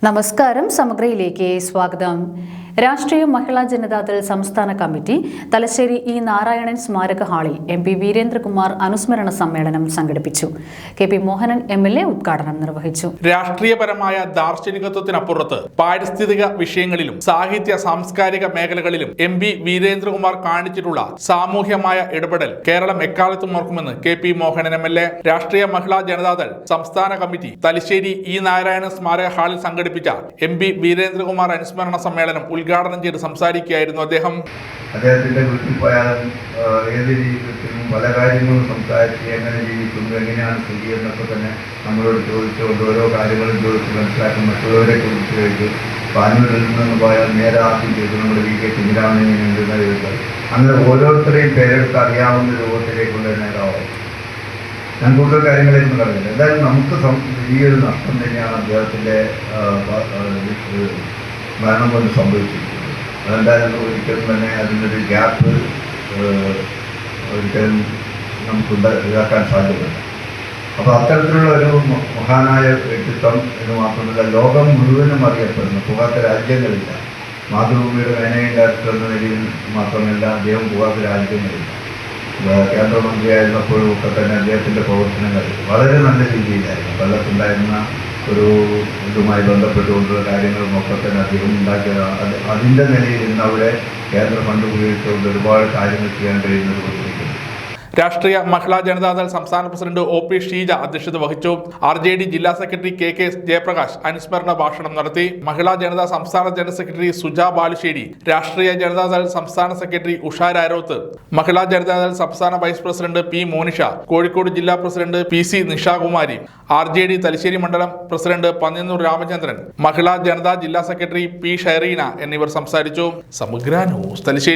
നമസ്കാരം. സമഗ്രയിലേക്ക് സ്വാഗതം. രാഷ്ട്രീയ മഹിളാ ജനതാദൾ സംസ്ഥാന കമ്മിറ്റി തലശ്ശേരി ഇ നാരായണൻ സ്മാരക ഹാളിൽ MP വീരേന്ദ്രകുമാർ അനുസ്മരണ സമ്മേളനം സംഘടിപ്പിച്ചു. KP മോഹനൻ MLA ഉദ്ഘാടനം നിർവഹിച്ചു. രാഷ്ട്രീയപരമായ ദാർശനികത്വത്തിനപ്പുറത്ത് പാരിസ്ഥിതിക വിഷയങ്ങളിലും സാഹിത്യ സാംസ്കാരിക മേഖലകളിലും MP വീരേന്ദ്രകുമാർ കാണിച്ചിട്ടുള്ള സാമൂഹ്യമായ ഇടപെടൽ കേരളം എക്കാലത്തും ഓർക്കുമെന്ന് KP മോഹനൻ MLA. രാഷ്ട്രീയ മഹിളാ ജനതാദൾ സംസ്ഥാന കമ്മിറ്റി തലശ്ശേരി ഇ നാരായണൻ സ്മാരക ഹാളിൽ സംഘടിപ്പിച്ച MP വീരേന്ദ്രകുമാർ അനുസ്മരണ സമ്മേളനം ഉദ്ഘാടനം ചെയ്ത് സംസാരിക്കുകയായിരുന്നു അദ്ദേഹം. അദ്ദേഹത്തിന്റെ വീട്ടിൽ പോയാലും ഏത് രീതിയിലും പല കാര്യങ്ങളും സംസാരിച്ച് എങ്ങനെ ജീവിക്കുന്നു, എങ്ങനെയാണ് സ്ഥിതി എന്നൊക്കെ തന്നെ നമ്മളോട് ചോദിച്ചുകൊണ്ട് ഓരോ കാര്യങ്ങളും ചോദിച്ച് മനസ്സിലാക്കി മറ്റുള്ളവരെ കുറിച്ച് കഴിഞ്ഞു. പാനൂരിൽ നിന്ന് പോയാൽ നേരെ ആദ്യം ചെയ്തു നമ്മുടെ VK കുഞ്ഞിരാമനെ എഴുതുന്നത്. അങ്ങനെ ഓരോരുത്തരെയും പേരെടുത്ത് അറിയാവുന്ന രൂപത്തിലേക്കുള്ള നേതാവാണ്. ഞാൻ കൂടുതൽ കാര്യങ്ങളേക്കും പറയുന്നത്. എന്തായാലും നമുക്ക് വലിയൊരു നഷ്ടം തന്നെയാണ് അദ്ദേഹത്തിൻ്റെ മരണം കൊണ്ട് സംഭവിച്ചിരിക്കുന്നത്. അതെന്തായാലും ഒരിക്കലും തന്നെ അതിനൊരു ഗ്യാപ്പ് ഒരിക്കലും നമുക്ക് ഇതാക്കാൻ സാധ്യമല്ല. അപ്പോൾ അത്തരത്തിലുള്ള ഒരു മഹാനായ വ്യക്തിത്വം എന്ന് മാത്രമല്ല, ലോകം മുഴുവനും അറിയപ്പെടുന്നു. പോകാത്ത രാജ്യങ്ങളില്ല. മാതൃഭൂമിയുടെ മാനേജിംഗ് ഡയറക്ടർ എന്ന നിലയിൽ മാത്രമല്ല, അദ്ദേഹം പോകാത്ത രാജ്യങ്ങളില്ല. കേന്ദ്രമന്ത്രിയായിരുന്നപ്പോഴും ഒക്കെ തന്നെ അദ്ദേഹത്തിൻ്റെ പ്രവർത്തനങ്ങൾ വളരെ നല്ല രീതിയിലായിരുന്നു. കൊല്ലത്തുണ്ടായിരുന്ന ഒരു ഇതുമായി ബന്ധപ്പെട്ടുകൊണ്ടുള്ള കാര്യങ്ങളും ഒക്കെ തന്നെ അദ്ദേഹം ഉണ്ടാക്കിയതാണ്. അതിൻ്റെ നിലയിൽ ഇന്ന് അവിടെ കേന്ദ്ര ഫണ്ട് ഉപയോഗിച്ചുകൊണ്ട് ഒരുപാട് കാര്യങ്ങൾ ചെയ്യാൻ കഴിയുന്നത് കൊണ്ടിരിക്കുന്നു. രാഷ്ട്രീയ മഹിളാ ജനതാദൾ സംസ്ഥാന പ്രസിഡന്റ് OP ഷീജ അധ്യക്ഷത വഹിച്ചു. RJD ജില്ലാ സെക്രട്ടറി KK ജയപ്രകാശ് അനുസ്മരണ ഭാഷണം നടത്തി. മഹിളാ ജനതാ സംസ്ഥാന ജനറൽ സെക്രട്ടറി സുജ ബാലുശ്ശേരി, രാഷ്ട്രീയ ജനതാദൾ സംസ്ഥാന സെക്രട്ടറി ഉഷ രാരോത്ത്, മഹിളാ ജനതാദൾ സംസ്ഥാന vice president P Monisha, Kozhikode ജില്ലാ president PC Nishakumari, RJD Thalassery മണ്ഡലം പ്രസിഡന്റ് പന്ന്യന്നൂർ രാമചന്ദ്രൻ, മഹിളാ ജനതാ ജില്ലാ സെക്രട്ടറി P ഷൈറീന എന്നിവർ സംസാരിച്ചു. സമഗ്ര ന്യൂസ് തലശ്ശേരി.